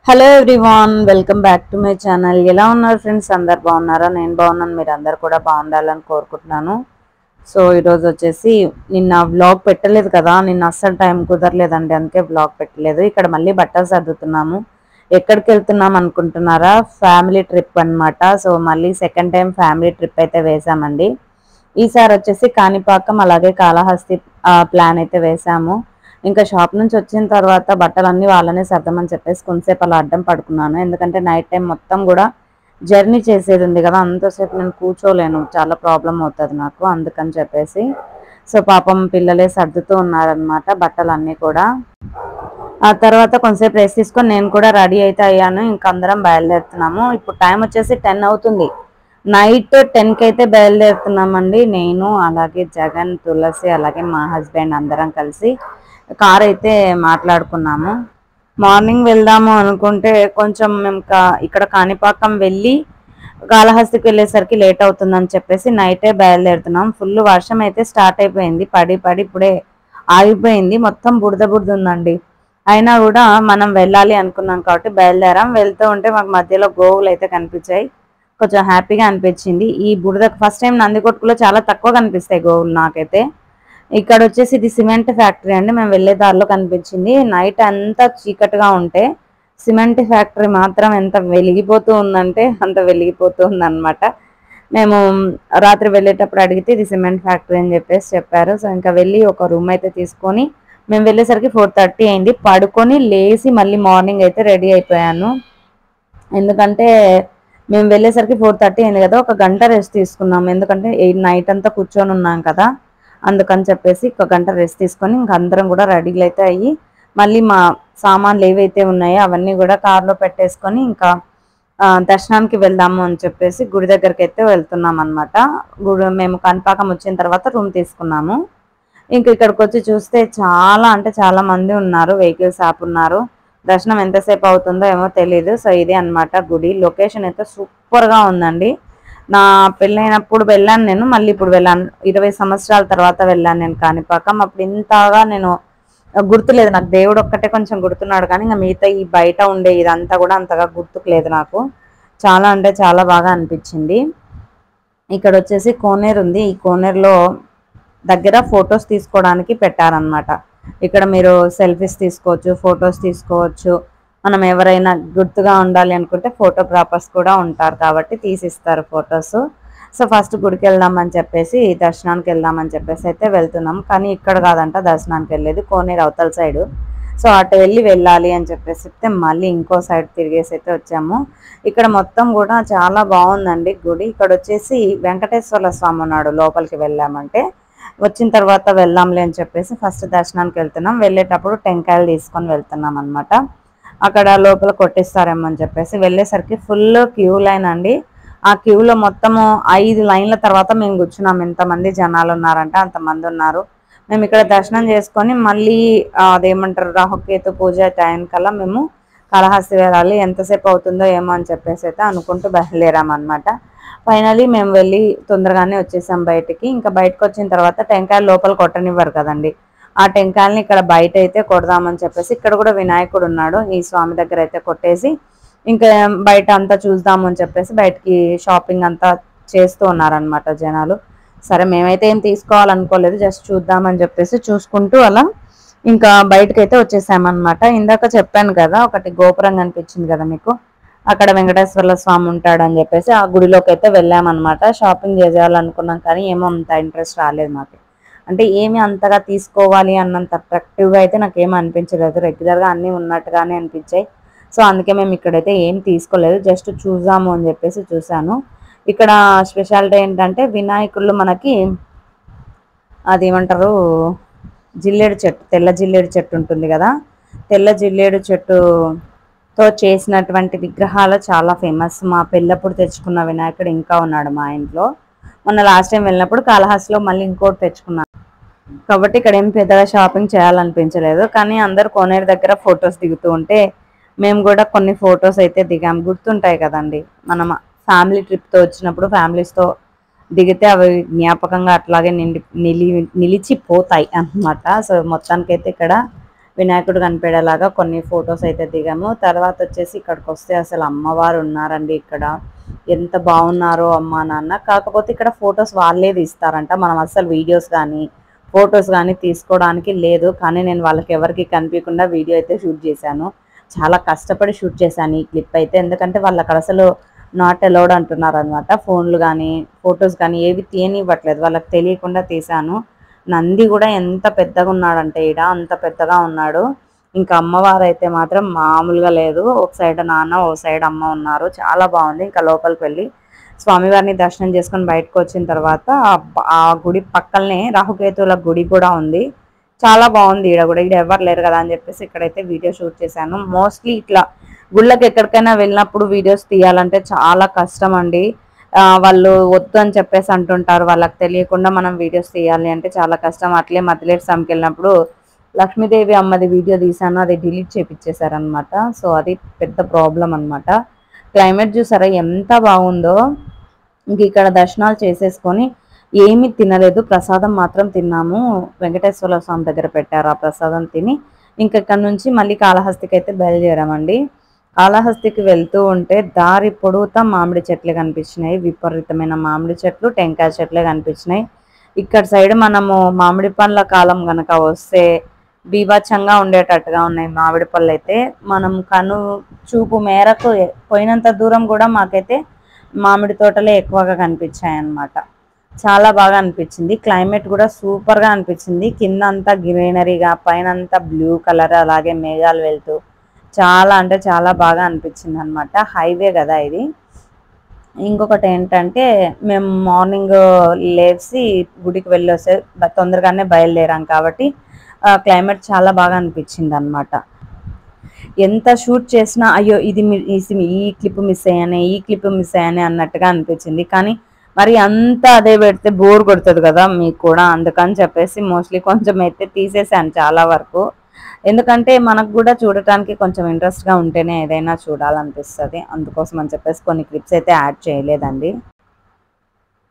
Hello everyone, welcome back to my channel. ఎలా ఉన్నారు friends? అందరు బాగున్నారా? నేను బాగున్నాను. మీరు అందరు కూడా బాగుండాలని కోరుకుంటున్నాను. సో ఈరోజు వచ్చేసి నిన్న వ్లాగ్ పెట్టలేదు కదా, నిన్న అస్సలు టైం కుదరలేదండి, అందుకే వ్లాగ్ పెట్టలేదు. ఇక్కడ మళ్ళీ బట్టలు సర్దుతున్నాము. ఎక్కడికి వెళ్తున్నాం అనుకుంటున్నారా? ఫ్యామిలీ ట్రిప్ అన్నమాట. సో మళ్ళీ సెకండ్ టైం ఫ్యామిలీ ట్రిప్ అయితే వేసామండి. ఈసారి వచ్చేసి కాణిపాకం అలాగే కాళహస్తి ప్లాన్ అయితే వేసాము. ఇంకా షాప్ నుంచి వచ్చిన తర్వాత బట్టలన్నీ వాళ్ళనే సర్దమని చెప్పేసి కొంతసేపు అలా అడ్డం పడుకున్నాను. ఎందుకంటే నైట్ టైం మొత్తం కూడా జర్నీ చేసేది ఉంది కదా, అంతసేపు నేను కూర్చోలేను, చాలా ప్రాబ్లం అవుతుంది నాకు, అందుకని చెప్పేసి. సో పాపం పిల్లలే సర్దుతూ ఉన్నారనమాట బట్టలన్నీ కూడా. ఆ తర్వాత కొంతసేపు రెస్ట్ తీసుకొని నేను కూడా రెడీ అయితే అయ్యాను. ఇంక అందరం బయలుదేరుతున్నాము. ఇప్పుడు టైం వచ్చేసి 10 అవుతుంది. నైట్ 10కి అయితే బయలుదేరుతున్నామండి. నేను అలాగే జగన్, తులసి అలాగే మా హస్బెండ్ అందరం కలిసి కార్ అయితే మాట్లాడుకున్నాము. మార్నింగ్ వెళ్దాము అనుకుంటే కొంచెం మేము ఇక్కడ కాణిపాకం వెళ్ళి కాళహస్తికి వెళ్ళేసరికి లేట్ అవుతుందని చెప్పేసి నైటే బయలుదేరుతున్నాం. ఫుల్ వర్షం అయితే స్టార్ట్ అయిపోయింది, పడి పడి ఇప్పుడే ఆగిపోయింది. మొత్తం బురద బురద ఉందండి. అయినా కూడా మనం వెళ్ళాలి అనుకున్నాం కాబట్టి బయలుదేరాం. వెళ్తూ ఉంటే మాకు మధ్యలో గోవులు అయితే కనిపించాయి. కొంచెం హ్యాపీగా అనిపించింది. ఈ బురద ఫస్ట్ టైం నందికొట్కులో చాలా తక్కువ కనిపిస్తాయి గోవులు నాకైతే. ఇక్కడ వచ్చేసి ఇది సిమెంట్ ఫ్యాక్టరీ అండి. మేము వెళ్ళే దారిలో కనిపించింది. నైట్ అంతా చీకటిగా ఉంటే సిమెంట్ ఫ్యాక్టరీ మాత్రం ఎంత వెలిగిపోతూ ఉందంటే అంత వెలిగిపోతూ ఉందన్నమాట. మేము రాత్రి వెళ్ళేటప్పుడు అడిగితే ఇది సిమెంట్ ఫ్యాక్టరీ అని చెప్పేసి చెప్పారు. సో ఇంకా వెళ్ళి ఒక రూమ్ అయితే తీసుకొని మేము వెళ్ళేసరికి 4:30 అయింది. పడుకొని లేచి మళ్ళీ మార్నింగ్ అయితే రెడీ అయిపోయాను. ఎందుకంటే మేము వెళ్ళేసరికి 4:30 అయింది కదా, ఒక గంట రెస్ట్ తీసుకున్నాము. ఎందుకంటే నైట్ అంతా కూర్చొని ఉన్నాం కదా, అందుకని చెప్పేసి ఒక గంట రెస్ట్ తీసుకొని ఇంక అందరం కూడా రెడీలు అయితే అయ్యి మళ్ళీ మా సామాన్లు ఏవైతే ఉన్నాయో అవన్నీ కూడా కార్లో పెట్టేసుకొని ఇంకా దర్శనానికి వెళ్దాము అని చెప్పేసి గుడి దగ్గరికి అయితే వెళ్తున్నాం అనమాట. మేము కాణిపాకం వచ్చిన తర్వాత రూమ్ తీసుకున్నాము. ఇంక ఇక్కడికి వచ్చి చూస్తే చాలా అంటే చాలా మంది ఉన్నారు, వెహికల్స్ ఆపున్నారు. దర్శనం ఎంతసేపు అవుతుందో ఏమో తెలీదు. సో ఇదే అనమాట గుడి. లొకేషన్ అయితే సూపర్గా ఉందండి. నా పెళ్ళైనప్పుడు వెళ్ళాను నేను, మళ్ళీ ఇప్పుడు వెళ్ళాను. 20 సంవత్సరాల తర్వాత వెళ్ళాను నేను కాణిపాకం. అప్పుడు ఇంతగా నేను గుర్తులేదు నాకు, దేవుడు ఒక్కటే కొంచెం గుర్తున్నాడు కానీ ఇంకా మిగతా ఈ బయట ఉండే ఇదంతా కూడా అంతగా గుర్తుకులేదు నాకు. చాలా అంటే చాలా బాగా అనిపించింది. ఇక్కడ వచ్చేసి కోనేరు ఉంది. ఈ కోనేరులో దగ్గర ఫొటోస్ తీసుకోవడానికి పెట్టారనమాట. ఇక్కడ మీరు సెల్ఫీస్ తీసుకోవచ్చు, ఫొటోస్ తీసుకోవచ్చు. మనం ఎవరైనా గుర్తుగా ఉండాలి అనుకుంటే ఫోటోగ్రాఫర్స్ కూడా ఉంటారు కాబట్టి తీసిస్తారు ఫొటోస్. సో ఫస్ట్ గుడికి వెళ్దామని చెప్పేసి దర్శనానికి వెళ్దామని చెప్పేసి అయితే వెళ్తున్నాం. కానీ ఇక్కడ కాదంట దర్శనానికి వెళ్ళేది, కోనేరు అవతల సైడు. సో అటు వెళ్ళాలి అని చెప్పేసి చెప్తే మళ్ళీ ఇంకో సైడ్ తిరిగేసి అయితే వచ్చాము. ఇక్కడ మొత్తం కూడా చాలా బాగుందండి గుడి. ఇక్కడ వచ్చేసి వెంకటేశ్వర్ల స్వామి ఉన్నాడు. లోపలికి వెళ్ళామంటే వచ్చిన తర్వాత వెళ్దాంలే అని చెప్పేసి ఫస్ట్ దర్శనానికి వెళ్తున్నాం. వెళ్ళేటప్పుడు టెంకాయలు తీసుకొని వెళ్తున్నాం అనమాట. అక్కడ లోపల కొట్టిస్తారేమో అని చెప్పేసి వెళ్ళేసరికి ఫుల్ క్యూ లైన్ అండి. ఆ క్యూలో మొత్తము 5 లైన్ల తర్వాత మేము కూర్చున్నాం. ఎంతమంది జనాలు ఉన్నారంటే అంతమంది ఉన్నారు. మేము ఇక్కడ దర్శనం చేసుకొని మళ్ళీ అదేమంటారు రాహుకేతు పూజ టైం కల్లా మేము కాళహస్తి వెళ్ళాలి. ఎంతసేపు అవుతుందో ఏమో అని చెప్పేసి అయితే అనుకుంటూ బయలుదేరామన్నమాట. ఫైనలీ మేము వెళ్ళి తొందరగానే వచ్చేసాం బయటికి. ఇంకా బయటకు వచ్చిన తర్వాత టెంకాయలు లోపల కొట్టనివ్వరు కదండి, ఆ టెంకాయలని ఇక్కడ బయట అయితే కొడదామని చెప్పేసి ఇక్కడ కూడా వినాయకుడు ఉన్నాడు. ఈ స్వామి దగ్గర అయితే కొట్టేసి ఇంకా బయట అంతా చూద్దాము అని చెప్పేసి బయటికి షాపింగ్ అంతా చేస్తూ ఉన్నారనమాట జనాలు. సరే మేమైతే ఏం తీసుకోవాలనుకోలేదు, జస్ట్ చూద్దామని చెప్పేసి చూసుకుంటూ అలా ఇంకా బయటకైతే వచ్చేసామన్నమాట. ఇందాక చెప్పాను కదా ఒకటి గోపురం కనిపించింది కదా మీకు, అక్కడ వెంకటేశ్వర్ల స్వామి ఉంటాడు అని చెప్పేసి ఆ గుడిలోకి అయితే వెళ్ళామన్నమాట. షాపింగ్ చేయాలనుకున్నాం కానీ ఏమో అంత ఇంట్రెస్ట్ రాలేదు మాకు. అంటే ఏమి అంతగా తీసుకోవాలి అన్నంత అట్రాక్టివ్గా అయితే నాకేం అనిపించలేదు. రెగ్యులర్గా అన్నీ ఉన్నట్టుగానే అనిపించాయి. సో అందుకే మేము ఇక్కడైతే ఏం తీసుకోలేదు, జస్ట్ చూద్దాము అని చెప్పేసి చూసాను. ఇక్కడ స్పెషాలిటీ ఏంటంటే వినాయకుళ్ళు మనకి అదేమంటారు జిల్లేడు చెట్టు, తెల్ల జిల్లేడు చెట్టు ఉంటుంది కదా, తెల్ల జిల్లేడు చెట్టుతో చేసినటువంటి విగ్రహాలు చాలా ఫేమస్. మా పెళ్ళప్పుడు తెచ్చుకున్న వినాయకుడు ఇంకా ఉన్నాడు మా ఇంట్లో. మొన్న లాస్ట్ టైం వెళ్ళినప్పుడు కాళహస్తిలో మళ్ళీ ఇంకోటి తెచ్చుకున్నాను. కాబట్టి ఇక్కడ ఏం పెద్దగా షాపింగ్ చేయాలనిపించలేదు. కానీ అందరు కోనేరు దగ్గర ఫొటోస్ దిగుతూ ఉంటే మేము కూడా కొన్ని ఫొటోస్ అయితే దిగాం. గుర్తుంటాయి కదండి, మనం ఫ్యామిలీ ట్రిప్తో వచ్చినప్పుడు ఫ్యామిలీస్తో దిగితే అవి జ్ఞాపకంగా అట్లాగే నిలిచిపోతాయి అన్నమాట. సో మొత్తానికైతే ఇక్కడ వినాయకుడు కనిపించేలాగా కొన్ని ఫొటోస్ అయితే దిగాము. తర్వాత వచ్చేసి ఇక్కడికి వస్తే అసలు అమ్మవారు ఉన్నారండి ఇక్కడ. ఎంత బాగున్నారో అమ్మా నాన్న. కాకపోతే ఇక్కడ ఫొటోస్ వాళ్ళే తీస్తారంట, మనం అసలు వీడియోస్ కానీ ఫొటోస్ కానీ తీసుకోవడానికి లేదు. కానీ నేను వాళ్ళకి ఎవరికి కనిపించకుండా వీడియో అయితే షూట్ చేశాను. చాలా కష్టపడి షూట్ చేశాను ఈ క్లిప్ అయితే, ఎందుకంటే వాళ్ళు అక్కడ అసలు నాట్ అలౌడ్ అంటున్నారు అనమాట. ఫోన్లు కానీ ఫొటోస్ కానీ ఏవి తీయనివ్వట్లేదు, వాళ్ళకి తెలియకుండా తీశాను. నంది కూడా ఎంత పెద్దగా ఉన్నాడంటే ఈడ అంత పెద్దగా ఉన్నాడు. ఇంకా అమ్మవారు అయితే మాత్రం మామూలుగా లేదు. ఒక సైడ్ నాన్న ఒక సైడ్ అమ్మ ఉన్నారు, చాలా బాగుంది. ఇంకా లోపలికి వెళ్ళి స్వామివారిని దర్శనం చేసుకొని బయటకు వచ్చిన తర్వాత ఆ గుడి పక్కనే రాహుకేతువుల గుడి కూడా ఉంది. చాలా బాగుంది ఈడ కూడా. ఈడ ఎవరు లేరు కదా అని చెప్పేసి ఇక్కడైతే వీడియో షూట్ చేశాను. మోస్ట్లీ ఇట్లా గుళ్ళకి ఎక్కడికైనా వెళ్ళినప్పుడు వీడియోస్ తీయాలంటే చాలా కష్టం అండి. వాళ్ళు వద్దు అని చెప్పేసి అంటుంటారు, వాళ్ళకి తెలియకుండా మనం వీడియోస్ తీయాలి అంటే చాలా కష్టం. అట్లే మధ్యలేటి స్వామికి వెళ్ళినప్పుడు లక్ష్మీదేవి అమ్మది వీడియో తీసాను, అది డిలీట్ చేపించేశారనమాట. సో అది పెద్ద ప్రాబ్లం అనమాట. క్లైమేట్ చూసారా ఎంత బాగుందో. ఇంక ఇక్కడ దర్శనాలు చేసేసుకొని ఏమీ తినలేదు, ప్రసాదం మాత్రం తిన్నాము. వెంకటేశ్వర స్వామి దగ్గర పెట్టారు ఆ ప్రసాదం తిని ఇంక ఇక్కడ నుంచి మళ్ళీ కాళహస్తికి అయితే బయలుదేరామండి. కాళహస్తికి వెళ్తూ ఉంటే దారి పొడుగుతా మామిడి చెట్లు కనిపించినాయి. విపరీతమైన మామిడి చెట్లు, టెంకాయ చెట్లే కనిపించినాయి. ఇక్కడ సైడ్ మనము మామిడి పండ్ల కాలం గనక వస్తే బీభత్సంగా ఉండేటట్టుగా ఉన్నాయి మామిడి పళ్ళు అయితే. మనం కను చూపు మేరకు పోయినంత దూరం కూడా మాకైతే మామిడి తోటలే ఎక్కువగా కనిపించాయి అన్నమాట. చాలా బాగా అనిపించింది. క్లైమేట్ కూడా సూపర్గా అనిపించింది. కింద అంతా గ్రీనరీగా, పైన అంతా బ్లూ కలర్, అలాగే మేఘాలు వెళ్తూ చాలా అంటే చాలా బాగా అనిపించింది అనమాట. హైవే కదా ఇది. ఇంకొకటి ఏంటంటే మేము మార్నింగ్ లేచి గుడికి వెళ్ళొస్తే తొందరగానే బయలుదేరాం కాబట్టి క్లైమేట్ చాలా బాగా అనిపించింది అనమాట. ఎంత షూట్ చేసినా అయ్యో ఇది ఈ క్లిప్ మిస్ అయ్యానే, ఈ క్లిప్ మిస్ అయ్యానే అన్నట్టుగా అనిపించింది. కానీ మరి అంతా అదే పెడితే బోర్ కొడుతుంది కదా మీకు కూడా, అందుకని చెప్పేసి మోస్ట్లీ కొంచెం అయితే తీసేసాను చాలా వరకు. ఎందుకంటే మనకు కూడా చూడటానికి కొంచెం ఇంట్రెస్ట్గా ఉంటేనే ఏదైనా చూడాలనిపిస్తుంది. అందుకోసం అని చెప్పేసి కొన్ని క్లిప్స్ అయితే యాడ్ చేయలేదండి.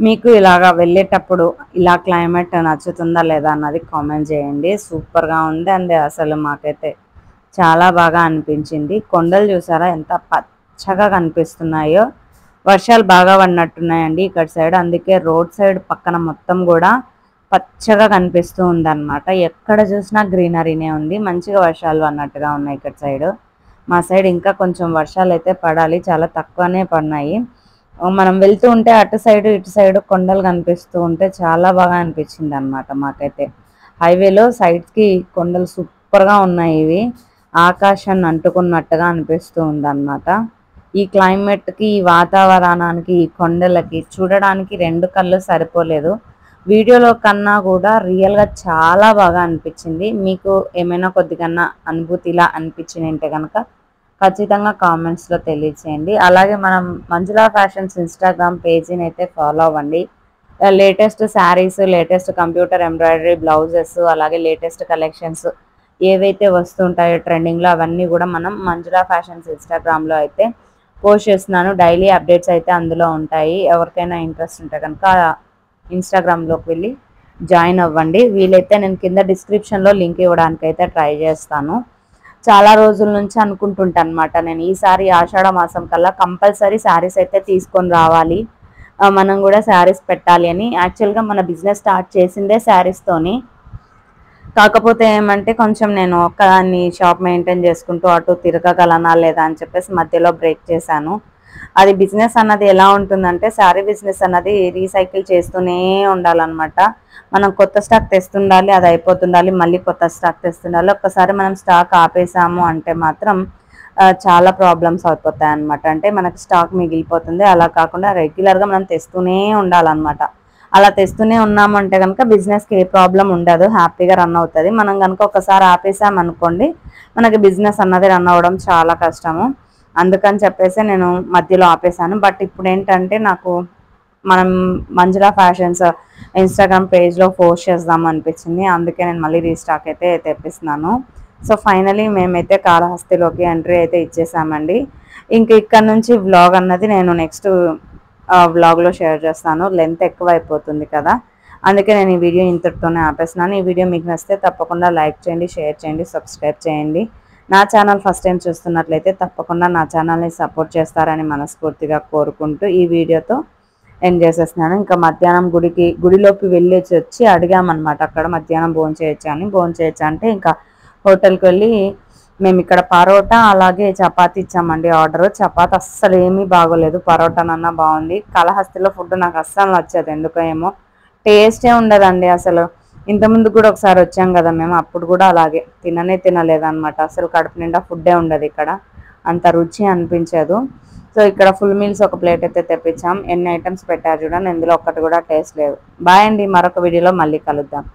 మీకు ఇలాగా వెళ్ళేటప్పుడు ఇలా క్లైమేట్ నచ్చుతుందా లేదా అన్నది కామెంట్ చేయండి. సూపర్గా ఉంది అండి, అసలు మాకైతే చాలా బాగా అనిపించింది. కొండలు చూసారా ఎంత పచ్చగా కనిపిస్తున్నాయో. వర్షాలు బాగా పడినట్టున్నాయండి ఇక్కడ సైడ్, అందుకే రోడ్ సైడ్ పక్కన మొత్తం కూడా పచ్చగా కనిపిస్తూ ఉందన్నమాట. ఎక్కడ చూసినా గ్రీనరీనే ఉంది. మంచిగా వర్షాలు అన్నట్టుగా ఉన్నాయి ఇక్కడ సైడ్. మా సైడ్ ఇంకా కొంచెం వర్షాలు అయితే పడాలి, చాలా తక్కువనే పడినాయి. మనం వెళ్తూ ఉంటే అటు సైడ్ ఇటు సైడ్ కొండలు కనిపిస్తూ ఉంటే చాలా బాగా అనిపించింది అనమాట మాకైతే. హైవేలో సైడ్కి కొండలు సూపర్గా ఉన్నాయి, ఇవి ఆకాశాన్ని అంటుకున్నట్టుగా అనిపిస్తూ ఉందన్నమాట. ఈ క్లైమేట్కి, ఈ వాతావరణానికి, ఈ కొండలకి చూడడానికి రెండు కళ్ళు సరిపోలేదు. వీడియోలో కన్నా కూడా రియల్గా చాలా బాగా అనిపించింది. మీకు ఏమైనా కొద్దిగా అనుభూతిలా అనిపించిందంటే కనుక ఖచ్చితంగా కామెంట్స్లో తెలియచేయండి. అలాగే మనం మంజులా ఫ్యాషన్స్ ఇన్స్టాగ్రామ్ పేజీని అయితే ఫాలో అవ్వండి. Latest saris, latest computer embroidery blouses, అలాగే లేటెస్ట్ కలెక్షన్స్ ఏవైతే వస్తుంటాయో ట్రెండింగ్లో అవన్నీ కూడా మనం మంజులా ఫ్యాషన్స్ ఇన్స్టాగ్రామ్లో అయితే పోస్ట్ చేస్తున్నాను. డైలీ అప్డేట్స్ అయితే అందులో ఉంటాయి. ఎవరికైనా ఇంట్రెస్ట్ ఉంటే కనుక ఇన్స్టాగ్రామ్లోకి వెళ్ళి జాయిన్ అవ్వండి. వీలైతే నేను కింద డిస్క్రిప్షన్లో లింక్ ఇవ్వడానికి అయితే ట్రై చేస్తాను. చాలా రోజుల నుంచి అనుకుంటుంటాను అనమాట, నేను ఈసారి ఆషాఢ మాసం కల్లా కంపల్సరీ శారీస్ అయితే తీసుకొని రావాలి, మనం కూడా శారీస్ పెట్టాలి అని. యాక్చువల్గా మన బిజినెస్ స్టార్ట్ చేసిందే శారీస్తోని. కాకపోతే ఏమంటే కొంచెం నేను ఒక్కదాన్ని షాప్ మెయింటైన్ చేసుకుంటూ అటు తిరగగలనా లేదా అని చెప్పేసి మధ్యలో బ్రేక్ చేశాను. అది బిజినెస్ అన్నది ఎలా ఉంటుందంటే, శారీ బిజినెస్ అన్నది రీసైకిల్ చేస్తూనే ఉండాలన్నమాట. మనం కొత్త స్టాక్ తెస్తుండాలి, అది అయిపోతుండాలి, మళ్ళీ కొత్త స్టాక్ తెస్తుండాలి. ఒక్కసారి మనం స్టాక్ ఆపేసాము అంటే మాత్రం చాలా ప్రాబ్లమ్స్ అయిపోతాయి అన్నమాట. అంటే మనకి స్టాక్ మిగిలిపోతుంది. అలా కాకుండా రెగ్యులర్గా మనం తెస్తూనే ఉండాలన్నమాట. అలా తెస్తూనే ఉన్నామంటే కనుక బిజినెస్కి ఏ ప్రాబ్లం ఉండదు, హ్యాపీగా రన్ అవుతుంది. మనం కనుక ఒకసారి ఆపేసామనుకోండి మనకి బిజినెస్ అన్నది రన్ అవ్వడం చాలా కష్టము. అందుకని చెప్పేసి నేను మధ్యలో ఆపేసాను. బట్ ఇప్పుడు ఏంటంటే నాకు మనం మంజులా ఫ్యాషన్స్ ఇన్స్టాగ్రామ్ పేజ్లో పోస్ట్ చేద్దాం అనిపించింది. అందుకే నేను మళ్ళీ రీస్టాక్ అయితే తెప్పిస్తున్నాను. సో ఫైనలీ మేమైతే కాళహస్తిలోకి ఎంట్రీ అయితే ఇచ్చేసామండి. ఇంక ఇక్కడ నుంచి వ్లాగ్ అన్నది నేను నెక్స్ట్ వ్లాగ్లో షేర్ చేస్తాను. లెంత్ ఎక్కువ అయిపోతుంది కదా, అందుకే నేను ఈ వీడియో ఇంతటితోనే ఆపేస్తున్నాను. ఈ వీడియో మీకు నచ్చితే తప్పకుండా లైక్ చేయండి, షేర్ చేయండి, సబ్స్క్రైబ్ చేయండి. నా ఛానల్ ఫస్ట్ టైం చూస్తున్నట్లయితే తప్పకుండా నా ఛానల్ని సపోర్ట్ చేస్తారని మనస్ఫూర్తిగా కోరుకుంటూ ఈ వీడియోతో ఎండ్ చేసేస్తున్నాను. ఇంకా మధ్యాహ్నం గుడిలోకి వెళ్ళేసి వచ్చి అడిగామన్నమాట, అక్కడ మధ్యాహ్నం భోంచేయచ్చా అంటే ఇంకా హోటల్కి వెళ్ళి మేము ఇక్కడ పరోటా అలాగే చపాతీ ఇచ్చామండి ఆర్డర్. చపాతీ అస్సలు ఏమీ బాగోలేదు, పరోటానన్నా బాగుంది. కాళహస్తిలో ఫుడ్ నాకు అస్సలు నచ్చదు, ఎందుకో ఏమో టేస్టే ఉండదండి అసలు. ఇంతకుముందు కూడా ఒకసారి వచ్చాం కదా మేము, అప్పుడు కూడా అలాగే తినలేదన్నమాట. అసలు కడుపు నిండా ఫుడ్డే ఉండదు ఇక్కడ, అంత రుచి అనిపించదు. సో ఇక్కడ ఫుల్ మీల్స్ ఒక ప్లేట్ అయితే తెప్పించాం. ఎన్ని ఐటమ్స్ పెట్టారు చూడండి, ఇందులో ఒక్కటి కూడా టేస్ట్ లేదు. బాయ్ అండి, మరొక వీడియోలో మళ్ళీ కలుద్దాం.